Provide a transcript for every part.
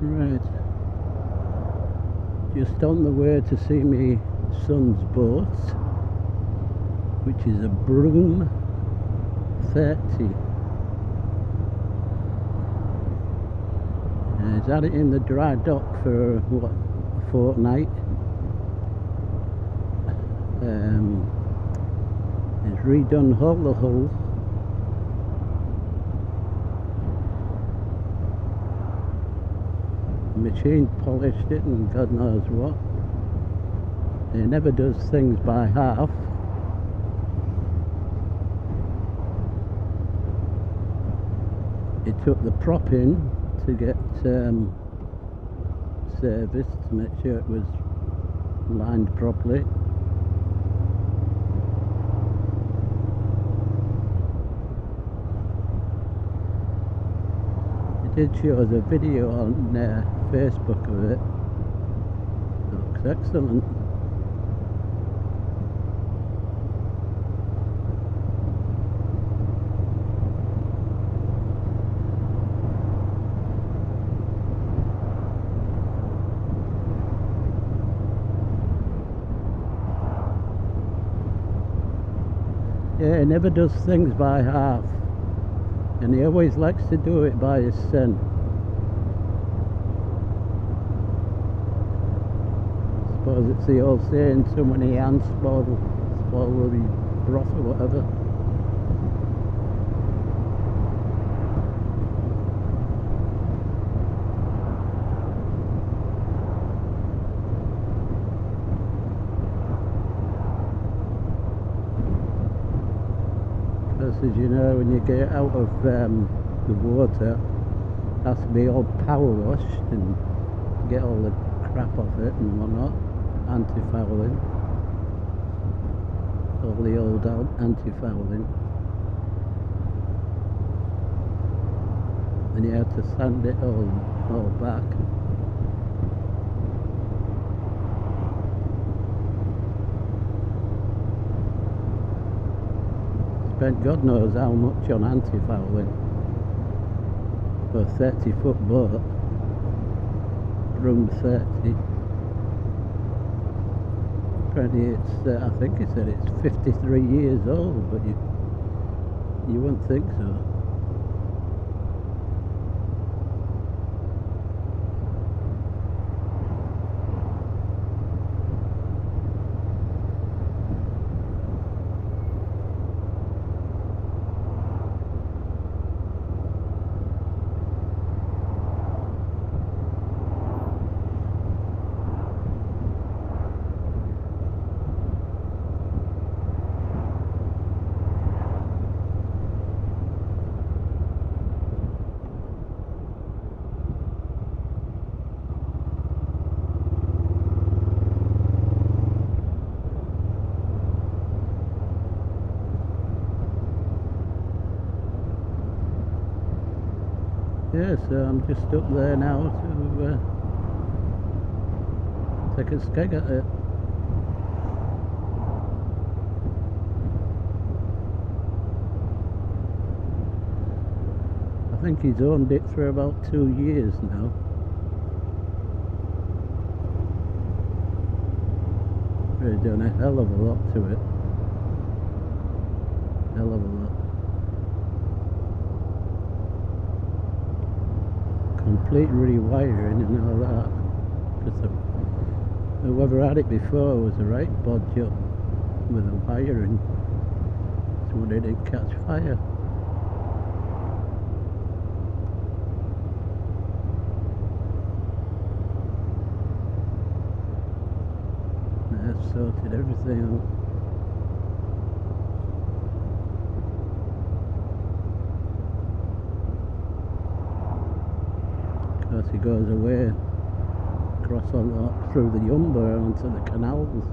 Right, just on the way to see my son's boat, which is a Broom 30. He's had it in the dry dock for what, a fortnight. He's redone all the hull. Machine polished it and God knows what. He never does things by half. He took the prop in to get serviced to make sure it was lined properly. He did show us a video on Facebook of it. It looks excellent. Yeah, he never does things by half, and he always likes to do it by his son. I suppose it's the old saying, so many hands spoil the broth or whatever. As you know, when you get out of the water, it has to be all power washed and get all the crap off it and whatnot. Anti-fouling, all the old anti-fouling. Then you have to sand it all back. Spent God knows how much on anti-fouling for a 30-foot boat, Broom 30. Apparently it's, I think he said it's 53 years old, but you wouldn't think so. Yeah, so I'm just up there now to take a skeg at it. I think he's owned it for about 2 years now. Really done a hell of a lot to it. Hell of a lot. Complete rewiring and all that, because whoever had it before was a right bodge up with the wiring, so it didn't catch fire. They've sorted everything out. As he goes away across through the Humber onto the canals.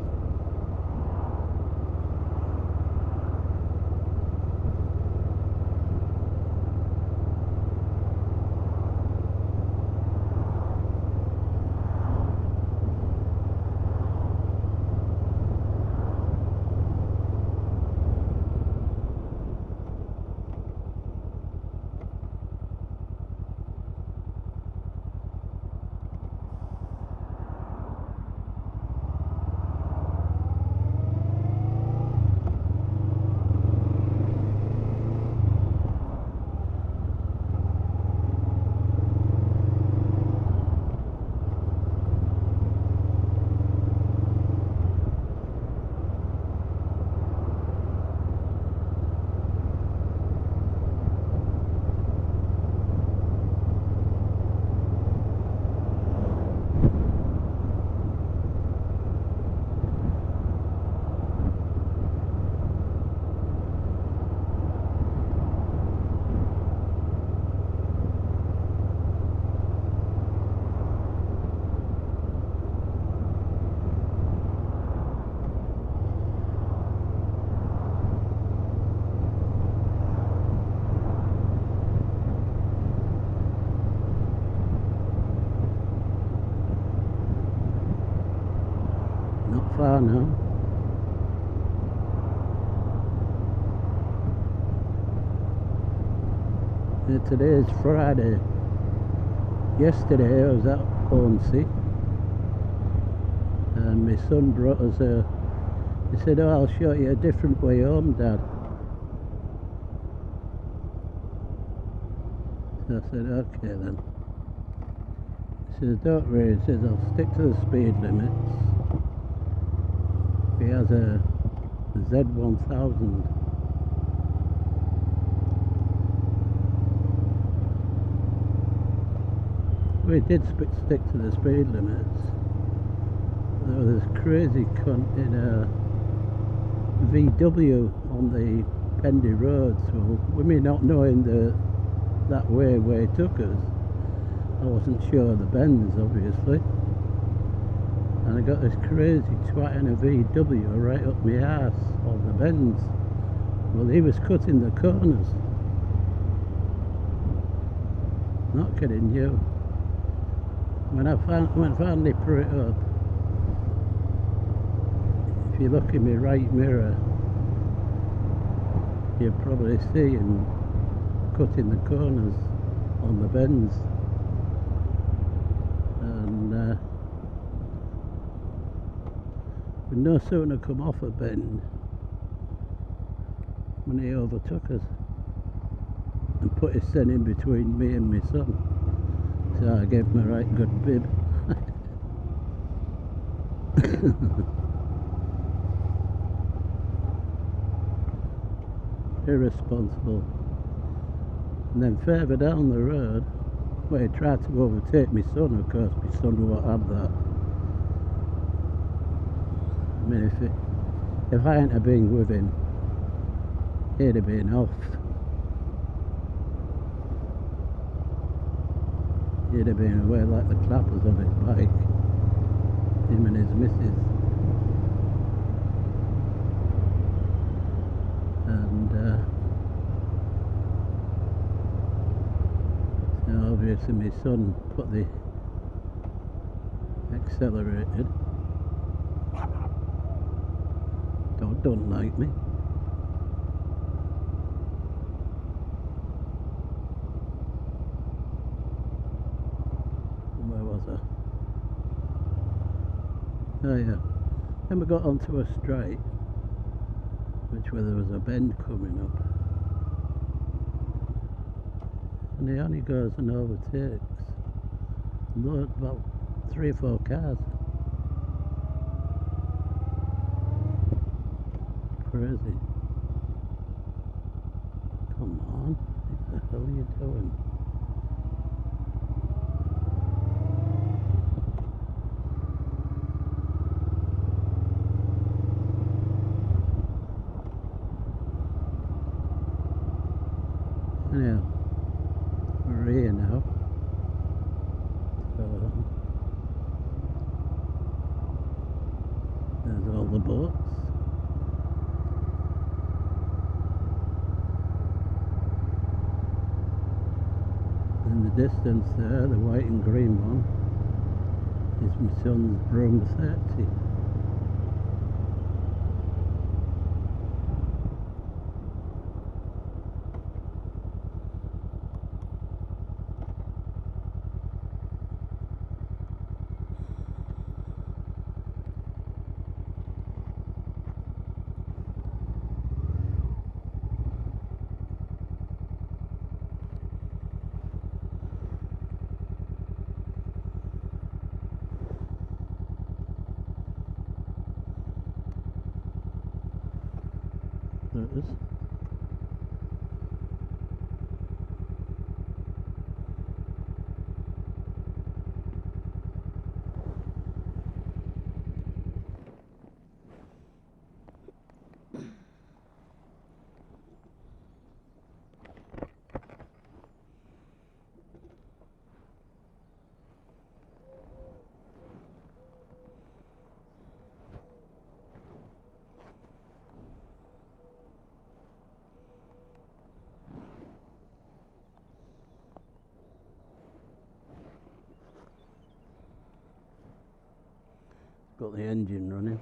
car now. Today is Friday. Yesterday I was at Hornsey and my son brought us he said, "Oh, I'll show you a different way home, Dad." So I said, "Okay then." He says, "Don't worry," he says, "I'll stick to the speed limits." He has a Z1000. We did stick to the speed limits. There was this crazy cunt in a VW on the Pendy Road, so with me not knowing that way where he took us, I wasn't sure of the bends, obviously. And I got this crazy twat in a VW right up my arse on the bends. Well, he was cutting the corners. Not kidding you. When I finally put it up, if you look in my right mirror, you'll probably see him cutting the corners on the bends. And we no sooner come off a bend when he overtook us and put his son in between me and my son. So I gave him a right good bib. Irresponsible. And then further down the road, where he tried to overtake my son, of course my son won't have that. I mean, if I hadn't have been with him, he'd have been off. He'd have been away like the clappers on his bike, him and his missus. And so obviously my son put the accelerated. Don't like me. Where was I? Oh yeah. Then we got onto a straight, which where there was a bend coming up. And he only goes and overtakes about 3 or 4 cars. Crazy. Come on, what the hell are you doing? Anyhow, we're here now. So there's all the boats. In the distance there, the white and green one, is my son's Broom 30. There it is. Got the engine running.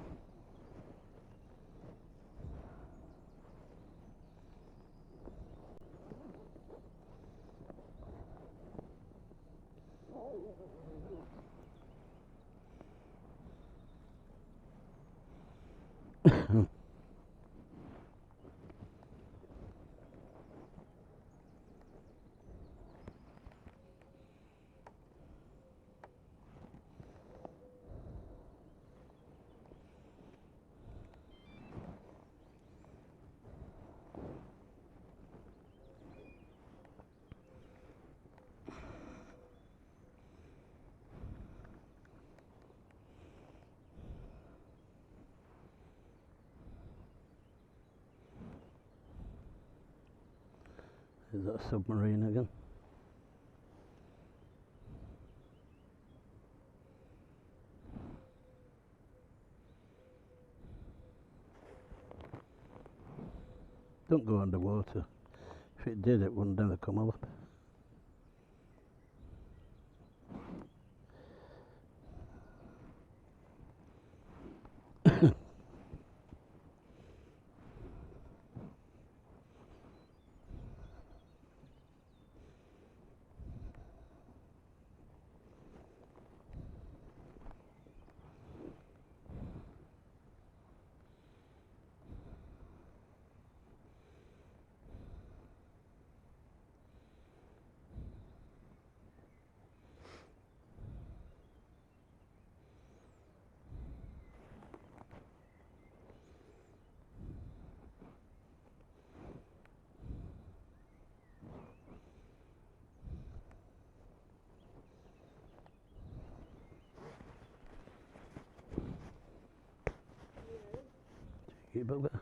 Is that a submarine again? Don't go underwater. If it did, it wouldn't never come up. You bugger.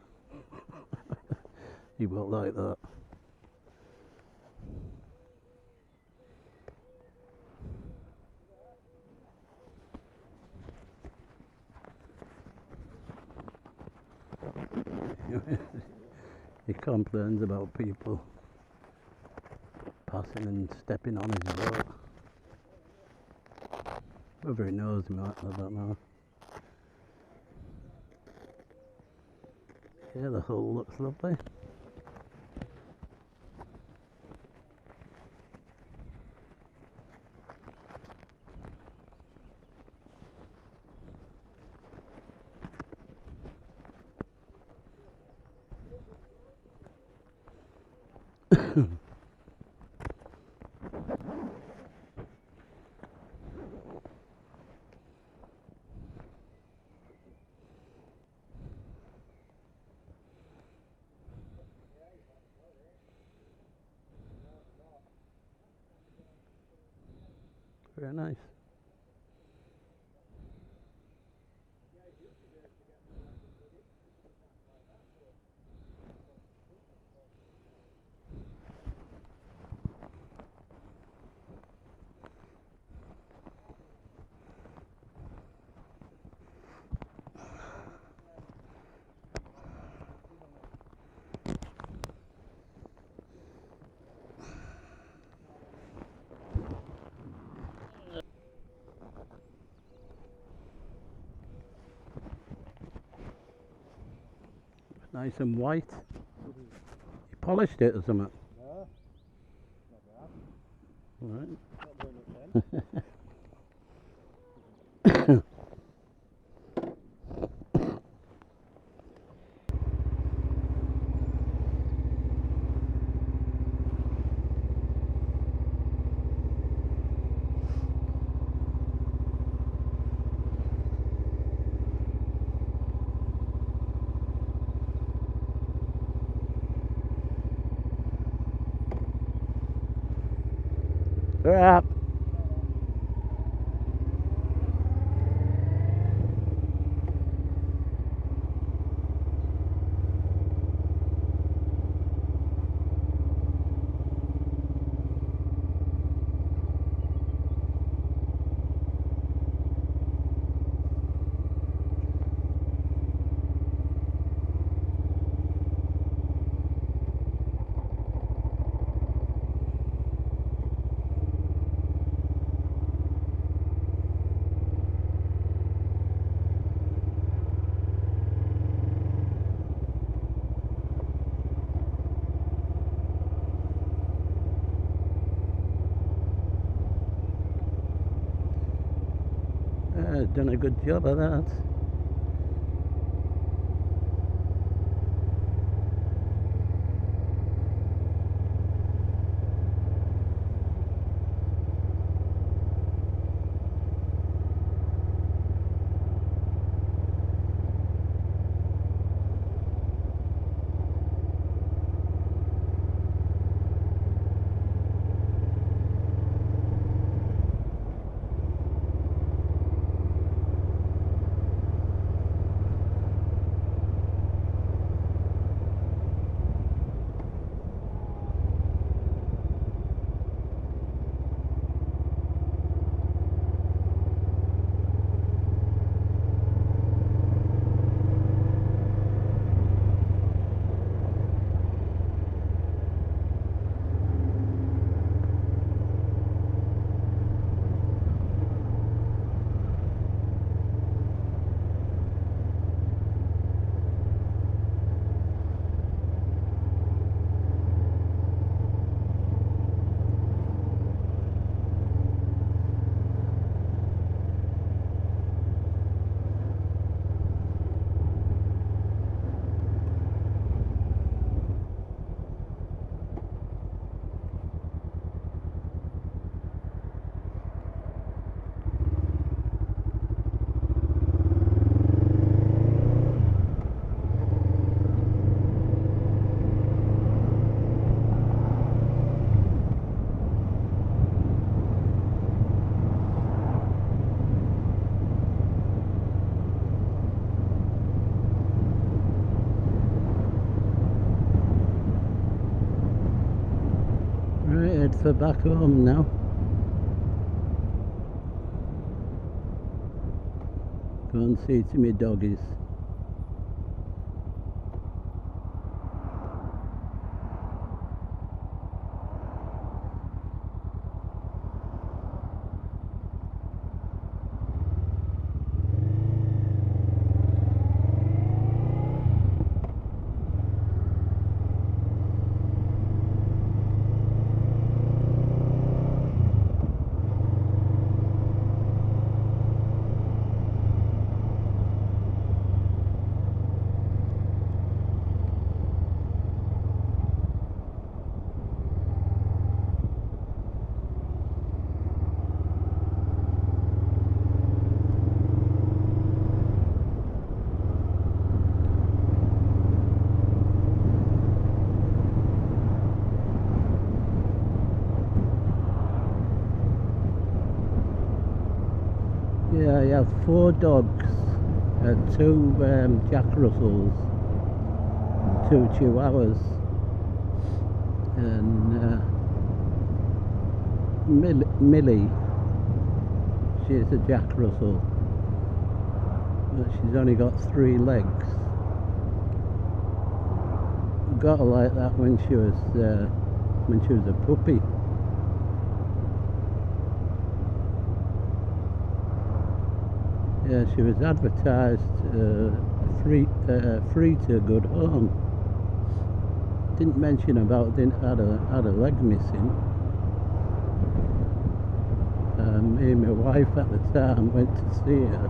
You won't like that. He complains about people passing and stepping on his boat. Whether he knows him, I don't know. Yeah, the hull looks lovely. Very nice. Nice and white. You polished it or something? No, not Right. Not very much then. Up. Done a good job of that. Right, head for back home now. Go and see to me doggies. Yeah, I have 4 dogs, 2 Jack Russells, 2 Chihuahuas, and Millie, she's a Jack Russell, but she's only got 3 legs. Got her like that when she was a puppy. Yeah, she was advertised free to good home. Didn't mention about didn't had a leg missing. Me and my wife at the time went to see her,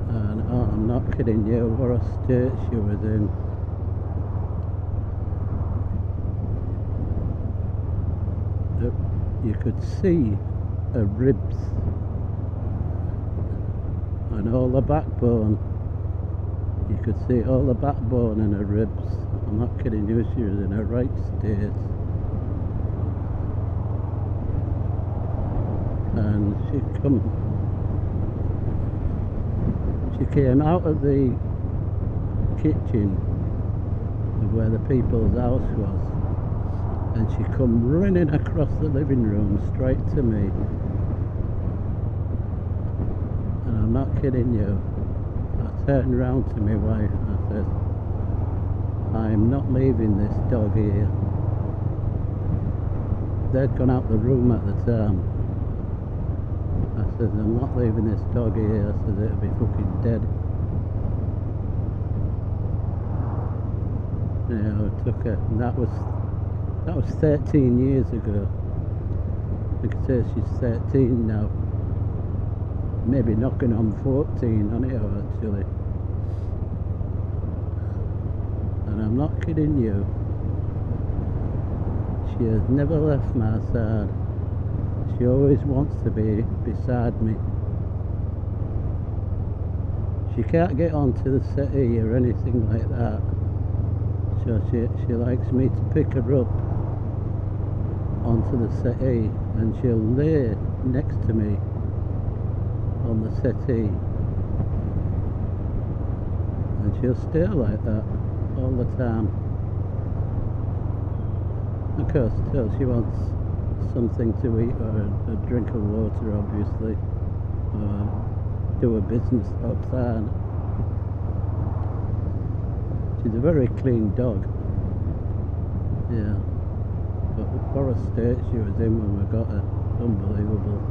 and oh, I'm not kidding you, what a state she was in. You could see her ribs and all the backbone. You could see all the backbone in her ribs. I'm not kidding you, she was in a right state. And she came out of the kitchen of where the people's house was, and she come running across the living room straight to me. And I'm not kidding you, I turned round to my wife and I said, I'm not leaving this dog here. They'd gone out the room at the time. I said, I'm not leaving this dog here. I said, it'll be fucking dead. Yeah, I took her, and that was 13 years ago. I could say she's 13 now. Maybe knocking on 14 on it actually. And I'm not kidding you. She has never left my side. She always wants to be beside me. She can't get onto the settee or anything like that. So she likes me to pick her up onto the settee, and she'll lay next to me on the settee, and she'll stay like that all the time. Of course, till she wants something to eat or a drink of water, obviously, or do a business outside. She's a very clean dog. Yeah. But what a state she was in when we got her. Unbelievable.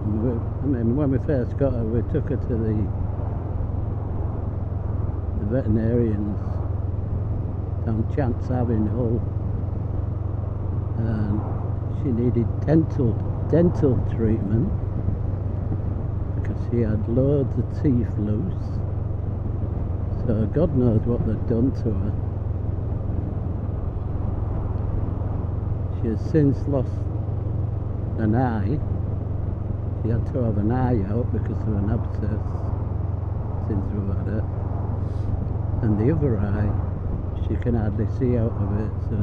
I mean, when we first got her, we took her to the veterinarians down Chance Avenue Hull, and she needed dental treatment because she had loads of teeth loose. So God knows what they'd done to her. She has since lost an eye. She had to have an eye out because of an abscess since we've had it. And the other eye, she can hardly see out of it, so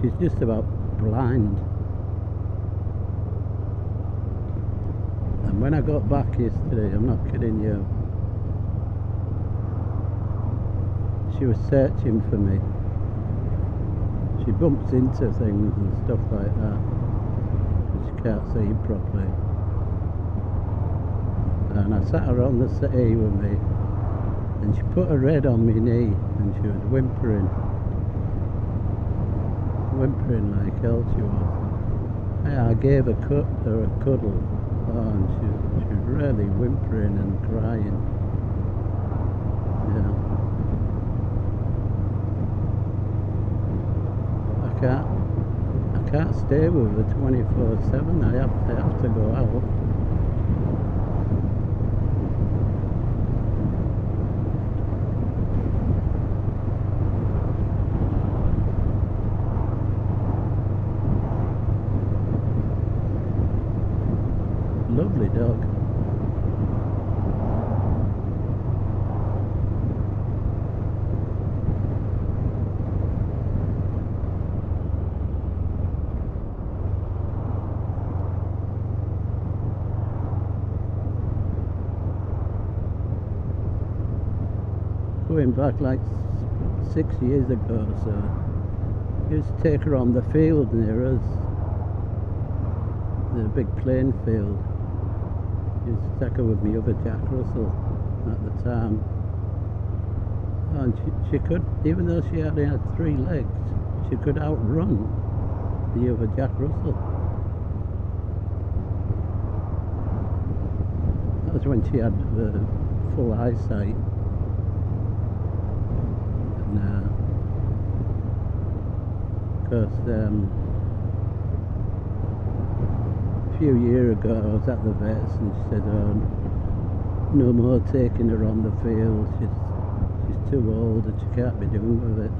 she's just about blind. And when I got back yesterday, I'm not kidding you, she was searching for me. She bumps into things and stuff like that. She can't see properly. And I sat her on the settee with me, and she put her head on my knee, and she was whimpering like hell she was. I gave her a cuddle, and she was really whimpering and crying. Yeah. I can't stay with her 24/7. I have to go out. Lovely dog. Going back like 6 years ago or so, I used to take her on the field near us, the big plain field. I used to take her with me other Jack Russell at the time, and she could, even though she only had 3 legs, she could outrun the other Jack Russell. That was when she had full eyesight. Because a few years ago I was at the vets and she said, oh, no more taking her on the field, she's too old and she can't be doing with it.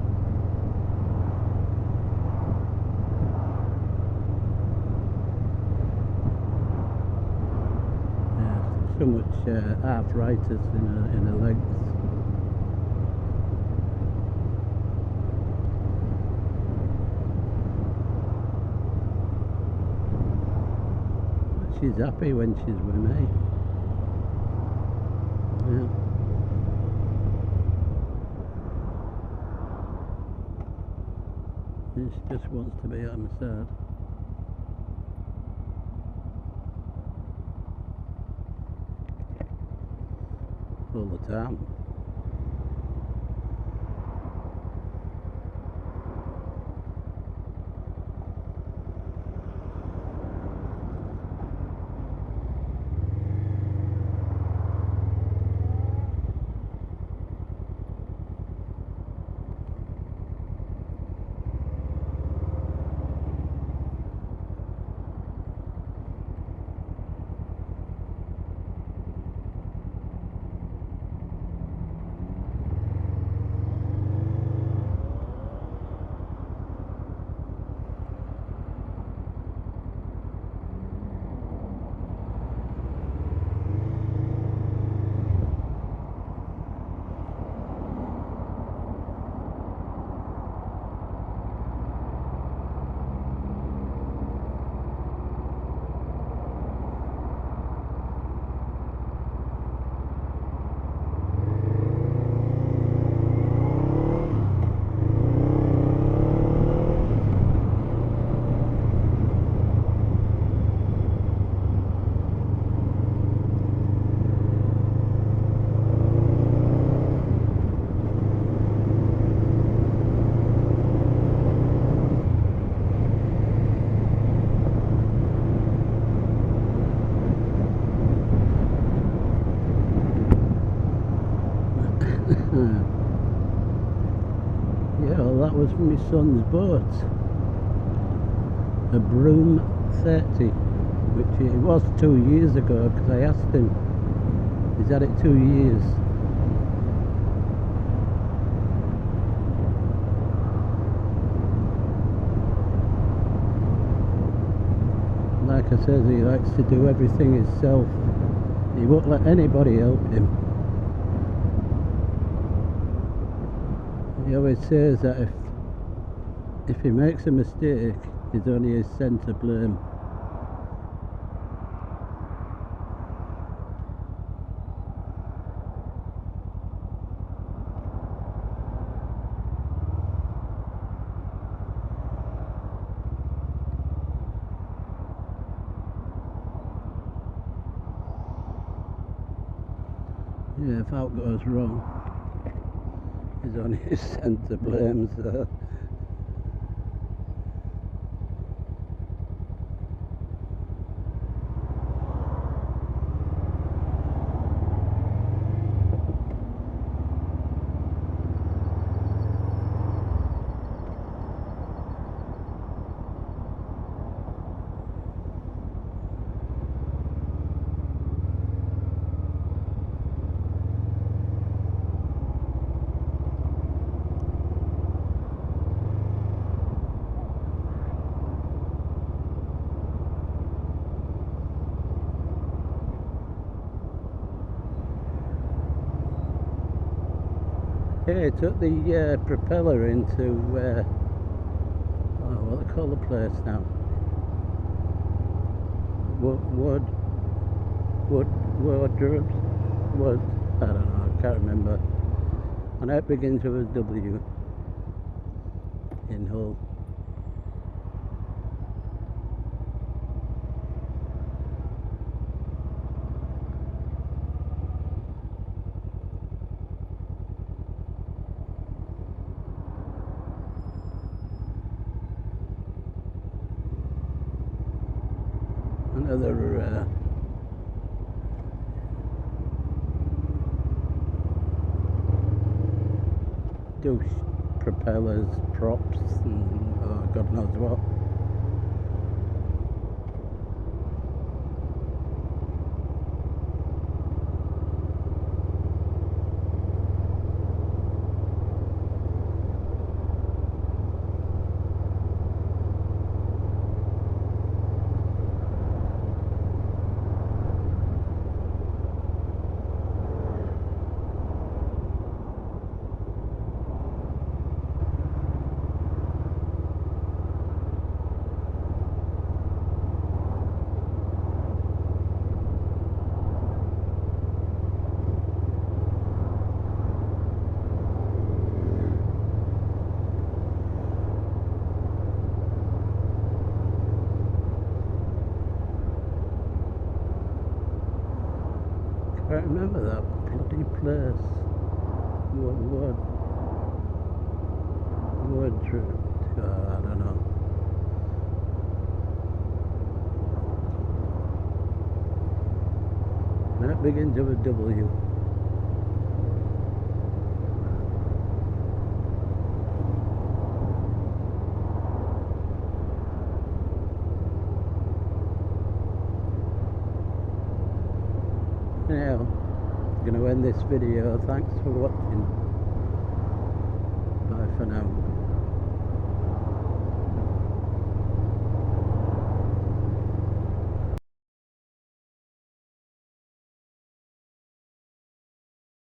Yeah, so much arthritis in her legs. She's happy when she's with me. Yeah. And she just wants to be on my side. All the time. Yeah, well, that was my son's boat, a Broom 30, which it was 2 years ago, because I asked him. He's had it 2 years. Like I said, he likes to do everything himself. He won't let anybody help him. He always says that if he makes a mistake, it's only his son to blame. Yeah, if out goes wrong, he's on his centre blame, so. Yeah, it took the propeller into, oh, what do they call the place now? Wardrobes? Wood, I don't know, I can't remember. And it begins with a W in Hull. Another douche propellers, props, and God knows what. I can't remember that bloody place. Wardrobe. I don't know. That begins with a W. Now, I'm going to end this video. Thanks for watching.